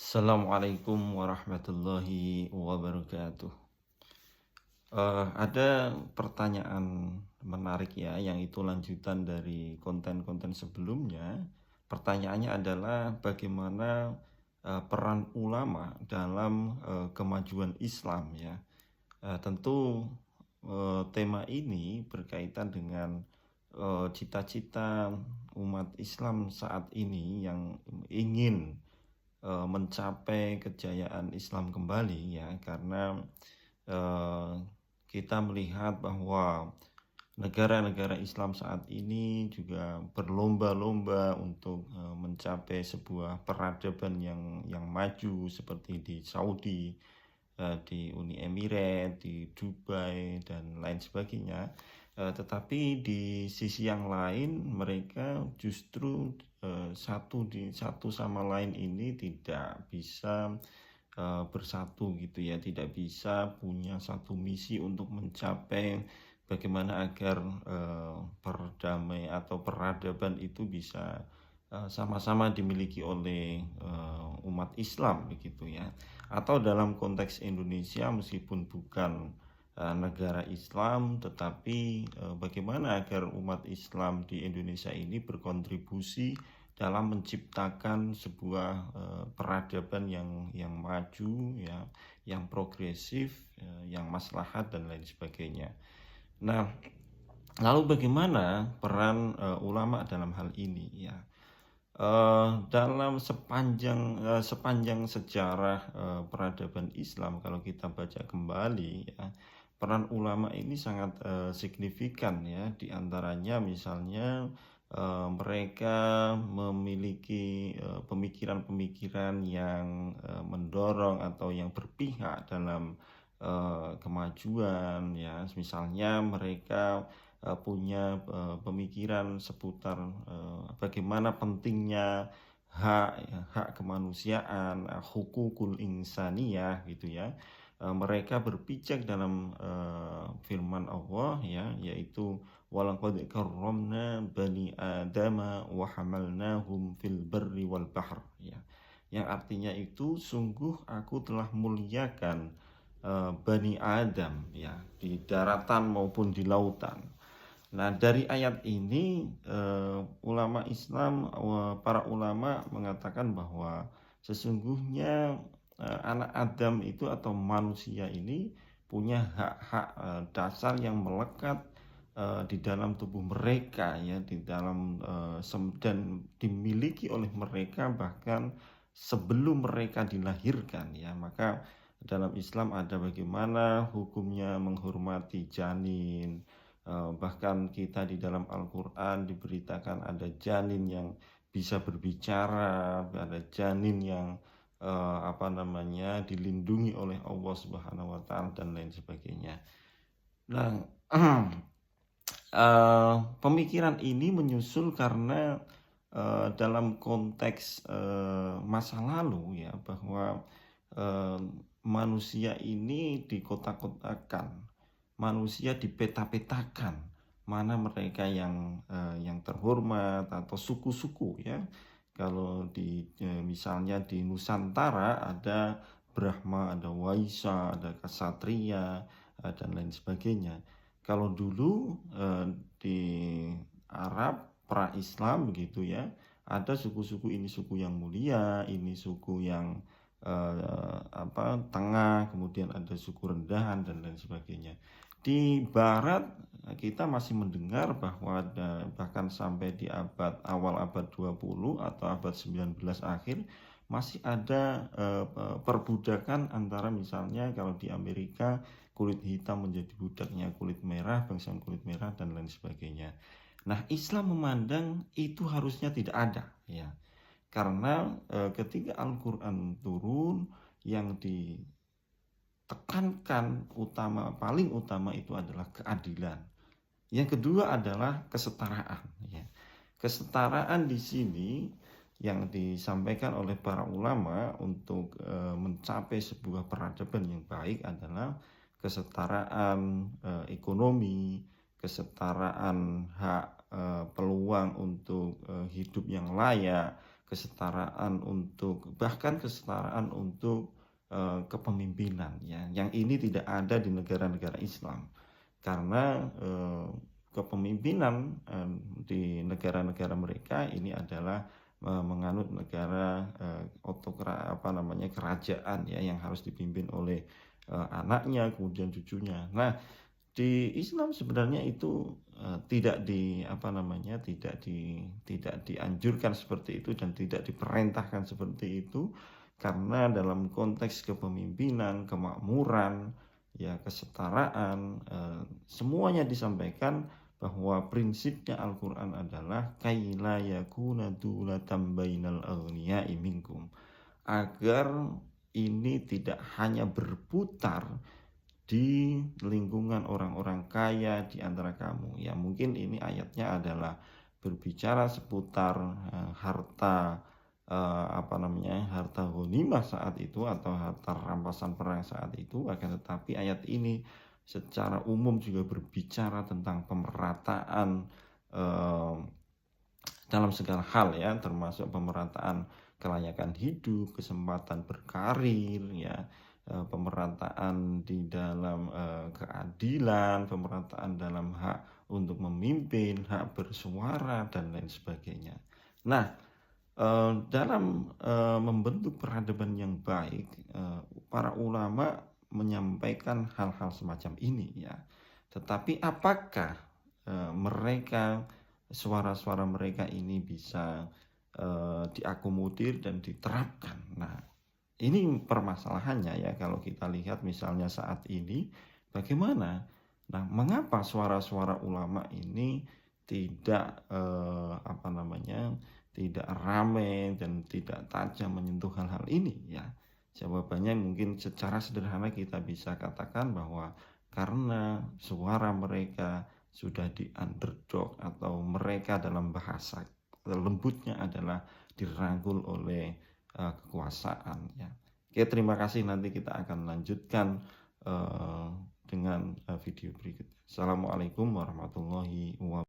Assalamualaikum warahmatullahi wabarakatuh. Ada pertanyaan menarik ya, yang itu lanjutan dari konten-konten sebelumnya. Pertanyaannya adalah bagaimana peran ulama dalam kemajuan Islam ya. Tentu tema ini berkaitan dengan cita-cita umat Islam saat ini yang ingin mencapai kejayaan Islam kembali ya, karena eh, kita melihat bahwa negara-negara Islam saat ini juga berlomba-lomba untuk mencapai sebuah peradaban yang maju seperti di Saudi, di Uni Emirat, di Dubai dan lain sebagainya. Tetapi di sisi yang lain mereka justru satu sama lain ini tidak bisa bersatu gitu ya, tidak bisa punya satu misi untuk mencapai bagaimana agar perdamaian atau peradaban itu bisa sama-sama dimiliki oleh umat Islam begitu ya. Atau dalam konteks Indonesia, meskipun bukan negara Islam, tetapi bagaimana agar umat Islam di Indonesia ini berkontribusi dalam menciptakan sebuah peradaban yang maju ya, yang progresif, yang maslahat dan lain sebagainya. Nah, lalu bagaimana peran ulama dalam hal ini ya? Dalam sepanjang sejarah peradaban Islam, kalau kita baca kembali ya, peran ulama ini sangat signifikan ya. Di antaranya misalnya mereka memiliki pemikiran-pemikiran yang mendorong atau yang berpihak dalam kemajuan ya. Misalnya mereka punya pemikiran seputar bagaimana pentingnya hak kemanusiaan, hukukul insaniyah gitu ya. Mereka berpijak dalam firman Allah ya, yaitu walaqad karramna bani adama wa hamalnahum fil barri wal bahr ya. Yang artinya itu sungguh aku telah muliakan Bani Adam ya, di daratan maupun di lautan. Nah, dari ayat ini ulama Islam, para ulama mengatakan bahwa sesungguhnya anak Adam itu atau manusia ini punya hak-hak dasar yang melekat di dalam tubuh mereka ya, di dalam dan dimiliki oleh mereka bahkan sebelum mereka dilahirkan ya. Maka dalam Islam ada bagaimana hukumnya menghormati janin. Bahkan kita di dalam Al-Quran diberitakan ada janin yang bisa berbicara, ada janin yang dilindungi oleh Allah Subhanahu Wa Taala dan lain sebagainya. Nah, pemikiran ini menyusul karena dalam konteks masa lalu ya, bahwa manusia ini dikotak-kotakan, manusia dipeta-petakan mana mereka yang terhormat atau suku-suku ya. Kalau misalnya di Nusantara ada Brahma, ada Waisa, ada Ksatria dan lain sebagainya. Kalau dulu di Arab pra-Islam begitu ya, ada suku-suku, ini suku yang mulia, ini suku yang tengah, kemudian ada suku rendahan dan lain sebagainya. Di Barat kita masih mendengar bahwa bahkan sampai di awal abad 20 atau abad 19 akhir masih ada perbudakan antara, misalnya kalau di Amerika kulit hitam menjadi budaknya kulit merah, bangsa kulit merah dan lain sebagainya. Nah, Islam memandang itu harusnya tidak ada ya. Karena ketika Al-Quran turun, yang ditekankan paling utama itu adalah keadilan. Yang kedua adalah kesetaraan ya. Kesetaraan di sini yang disampaikan oleh para ulama untuk mencapai sebuah peradaban yang baik adalah kesetaraan ekonomi, kesetaraan hak, peluang untuk hidup yang layak, kesetaraan untuk bahkan kesetaraan untuk kepemimpinan ya, yang ini tidak ada di negara-negara Islam. Karena kepemimpinan di negara-negara mereka ini adalah menganut negara kerajaan ya, yang harus dipimpin oleh anaknya kemudian cucunya. Nah, di Islam sebenarnya itu tidak dianjurkan seperti itu dan tidak diperintahkan seperti itu, karena dalam konteks kepemimpinan, kemakmuran, ya kesetaraan, semuanya disampaikan bahwa prinsipnya Al-Qur'an adalah kaila yakuna dulatan bainal aghniya'i minkum, agar ini tidak hanya berputar di lingkungan orang-orang kaya di antara kamu. Ya mungkin ini ayatnya adalah berbicara seputar harta harta ghanimah saat itu atau harta rampasan perang saat itu. Akan tetapi ayat ini secara umum juga berbicara tentang pemerataan dalam segala hal ya, termasuk pemerataan kelayakan hidup, kesempatan berkarir ya, pemerataan di dalam keadilan, pemerataan dalam hak untuk memimpin, hak bersuara dan lain sebagainya. Nah, dalam membentuk peradaban yang baik, para ulama menyampaikan hal-hal semacam ini ya. Tetapi apakah suara-suara mereka ini bisa diakomodir dan diterapkan? Nah, ini permasalahannya ya, kalau kita lihat misalnya saat ini bagaimana? Nah, mengapa suara-suara ulama ini tidak tidak ramai dan tidak tajam menyentuh hal-hal ini ya? Jawabannya mungkin secara sederhana kita bisa katakan bahwa karena suara mereka sudah di underdog, atau mereka dalam bahasa lembutnya adalah dirangkul oleh kekuasaan ya. Oke, terima kasih, nanti kita akan lanjutkan dengan video berikutnya. Assalamualaikum warahmatullahi wabarakatuh.